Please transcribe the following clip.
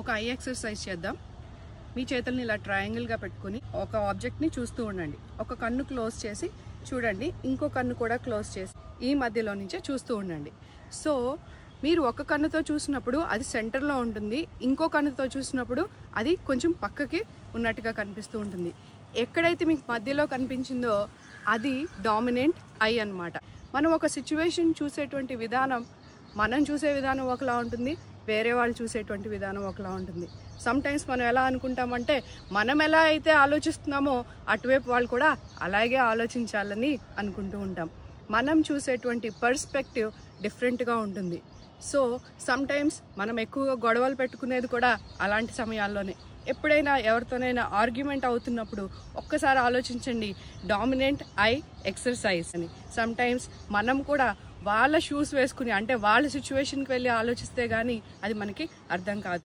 ఒక I exercise చేద్దాం. మీ చేతుల్ని ఇలా ట్రయాంగిల్గా పెట్టుకుని ఒక ఆబ్జెక్ట్ని చూస్తూ ఉండండి. ఒక కన్ను క్లోజ్ చేసి చూడండి, ఇంకో కన్ను కూడా క్లోజ్ చేసి ఈ మధ్యలో నుంచే చూస్తూ ఉండండి. సో మీరు ఒక కన్నుతో చూసినప్పుడు అది సెంటర్లో ఉంటుంది, ఇంకో కన్నుతో చూసినప్పుడు అది కొంచెం పక్కకి ఉన్నట్టుగా కనిపిస్తూ ఉంటుంది. ఎక్కడైతే మీకు మధ్యలో కనిపించిందో అది డామినెంట్ ఐ అన్నమాట. మనం ఒక సిచ్యువేషన్ చూసేటువంటి విధానం, మనం చూసే విధానం ఒకలా ఉంటుంది, వేరే వాళ్ళు చూసేటువంటి విధానం ఒకలా ఉంటుంది. సమ్టైమ్స్ మనం ఎలా అనుకుంటామంటే మనం ఎలా అయితే ఆలోచిస్తున్నామో అటువైపు వాళ్ళు కూడా అలాగే ఆలోచించాలని అనుకుంటూ ఉంటాం. మనం చూసేటువంటి పర్స్పెక్టివ్ డిఫరెంట్గా ఉంటుంది. సో సమ్టైమ్స్ మనం ఎక్కువగా గొడవలు పెట్టుకునేది కూడా అలాంటి సమయాల్లోనే. ఎప్పుడైనా ఎవరితోనైనా ఆర్గ్యుమెంట్ అవుతున్నప్పుడు ఒక్కసారి ఆలోచించండి, డామినెంట్ ఐ ఎక్సర్సైజ్ అని. సమ్టైమ్స్ మనం కూడా వాళ్ళ షూస్ వేసుకుని, అంటే వాళ్ళ సిచ్యువేషన్కి వెళ్ళి ఆలోచిస్తే కానీ అది మనకి అర్థం కాదు.